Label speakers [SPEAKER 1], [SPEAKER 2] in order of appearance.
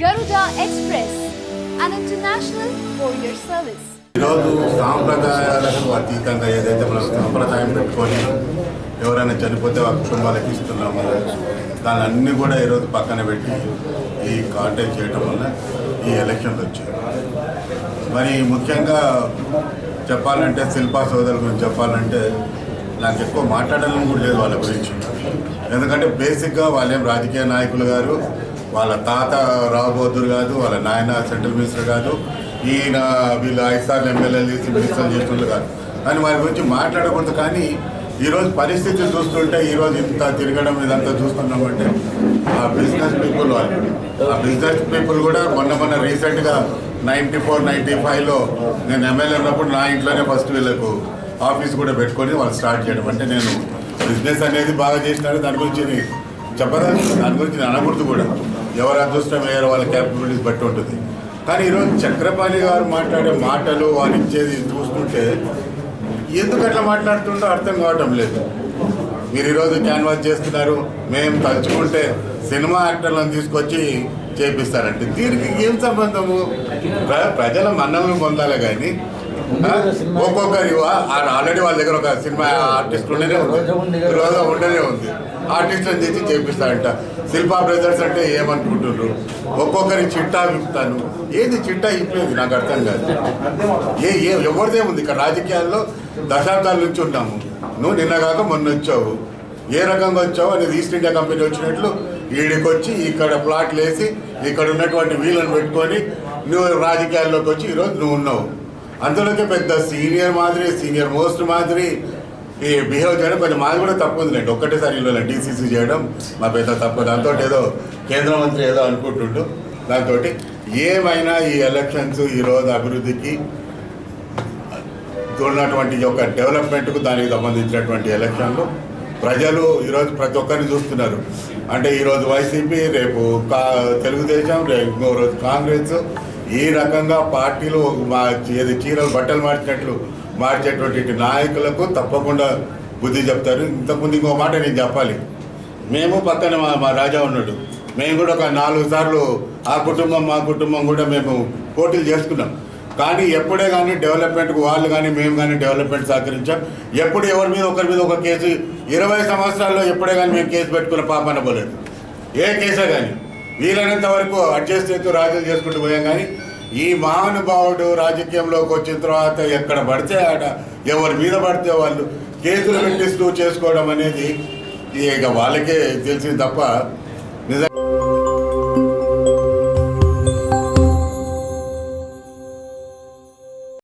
[SPEAKER 1] Garuda Express, an international courier service.
[SPEAKER 2] ఈరోజు సాంప్రదాయాలకు అతీతంగా ఏదైతే మనం సాంప్రదాయం పెట్టుకొని ఎవరైనా చనిపోతే ఆ కుటుంబాలకు ఇస్తున్నామో దాని అన్నీ కూడా ఈరోజు పక్కన పెట్టి ఈ కాంటాక్ట్ చేయడం వల్ల ఈ ఎలక్షన్స్ వచ్చాయి. మరి ముఖ్యంగా చెప్పాలంటే శిల్పా సోదరుల గురించి చెప్పాలంటే నాకు ఎక్కువ మాట్లాడాలని కూడా లేదు వాళ్ళ గురించి. ఎందుకంటే బేసిక్గా వాళ్ళేం రాజకీయ నాయకులు గారు, వాళ్ళ తాత రాబోతురు కాదు, వాళ్ళ నాయన సెంట్రల్ మినిస్టర్ కాదు, ఈయన వీళ్ళు 5 సార్లు ఎమ్మెల్యేలు తీసి మినిస్టర్లు చేస్తున్నారు కాదు అని వారి గురించి మాట్లాడకూడదు. కానీ ఈరోజు పరిస్థితులు చూస్తుంటే ఈరోజు ఇంత తిరగడం ఇదంతా చూస్తున్నామంటే ఆ బిజినెస్ పీపుల్ కూడా మొన్న రీసెంట్గా 94-95లో నేను ఎమ్మెల్యే ఉన్నప్పుడు నా ఇంట్లోనే ఫస్ట్ వీళ్ళకు ఆఫీస్ కూడా పెట్టుకొని వాళ్ళు స్టార్ట్ చేయడం. అంటే నేను బిజినెస్ అనేది బాగా చేసినారు, దాని గురించి చెప్పదాన్ని, దాని గురించి నేను అనకూడదు కూడా. ఎవరు అదృష్టం వేరే వాళ్ళ క్యాపబిలిటీస్ బట్టి ఉంటుంది. కానీ ఈరోజు చక్రపాణి గారు మాట్లాడే మాటలు వాళ్ళు ఇచ్చేది చూస్తుంటే ఎందుకు అట్లా మాట్లాడుతుంటో అర్థం కావటం లేదు. మీరు ఈరోజు క్యాన్వాస్ చేస్తున్నారు, మేము తలుచుకుంటే సినిమా యాక్టర్లను తీసుకొచ్చి చేపిస్తారంటే దీనికి ఏం సంబంధము? ప్రజల మన్నలను పొందాలి కానీ ఒక్కొక్కరి ఆల్రెడీ వాళ్ళ దగ్గర ఒక సినిమా ఆర్టిస్ట్ ఉండనే ఉంది, ఆర్టిస్ట్ని తెచ్చి చేపిస్తారంట. శిల్పా బ్రదర్స్ అంటే ఏమనుకుంటున్నారు? ఒక్కొక్కరి చిట్టా విప్పుతాను. ఏది చిట్టా ఇప్పలేదు నాకు అర్థం కాదు. ఎవరిదే ఉంది ఇక్కడ? రాజకీయాల్లో దశాబ్దాల నుంచి ఉన్నాము. నువ్వు నిన్న కాక మొన్న వచ్చావు, ఏ రకంగా వచ్చావు అనేది ఈస్ట్ ఇండియా కంపెనీ వచ్చినట్లు ఈడికి వచ్చి ఇక్కడ ప్లాట్లు వేసి ఇక్కడ ఉన్నటువంటి వీళ్ళని పెట్టుకొని నువ్వు రాజకీయాల్లోకి వచ్చి ఈరోజు నువ్వు ఉన్నావు. అందులోకే పెద్ద సీనియర్ మోస్ట్ మాదిరి ఈ బిహేవ్ చేయడం కొంచెం మాది కూడా తప్పు ఉందిలేండి. ఒక్కటేసారి ఇల్లు డీసీసీ చేయడం మా పెద్ద తప్పు. దాంతో ఏదో కేంద్ర మంత్రి ఏదో అనుకుంటుంటూ దాంతో ఏమైనా ఈ ఎలక్షన్స్ ఈరోజు అభివృద్ధికి ఉన్నటువంటి ఒక డెవలప్మెంట్కు దానికి సంబంధించినటువంటి ఎలక్షన్లు ప్రజలు ఈరోజు ప్రతి ఒక్కరిని చూస్తున్నారు. అంటే ఈరోజు వైసీపీ, రేపు తెలుగుదేశం, రేపు ఇంకో రోజు కాంగ్రెస్, ఈ రకంగా పార్టీలు ఏది చీరలు బట్టలు మార్చేటువంటి నాయకులకు తప్పకుండా బుద్ధి చెప్తారు. ఇంతకుముందు ఇంకో మాట నేను చెప్పాలి. మేము పక్కన మా రాజా ఉన్నాడు, మేము కూడా ఒక 4 సార్లు ఆ కుటుంబం మా కుటుంబం కూడా మేము పోటీలు చేసుకున్నాం. కానీ ఎప్పుడే కానీ డెవలప్మెంట్కు వాళ్ళు కానీ మేము కానీ డెవలప్మెంట్ సహకరించాం. ఎప్పుడు ఒకరి మీద ఒక కేసు 20 సంవత్సరాల్లో ఎప్పుడే కానీ మేము కేసు పెట్టుకున్న పాపన పోలేదు. ఏ కేసే కానీ వీలైనంత వరకు అడ్జస్ట్ చేస్తూ రాజీలు చేసుకుంటూ పోయాం. కానీ ఈ మహానుభావుడు రాజకీయంలోకి వచ్చిన తర్వాత ఎక్కడ పడితే ఆడ ఎవరి మీద పడితే వాళ్ళు కేసులు పెట్టిస్తూ చేసుకోవడం అనేది ఇక వాళ్ళకే తెలిసింది తప్ప నిజంగా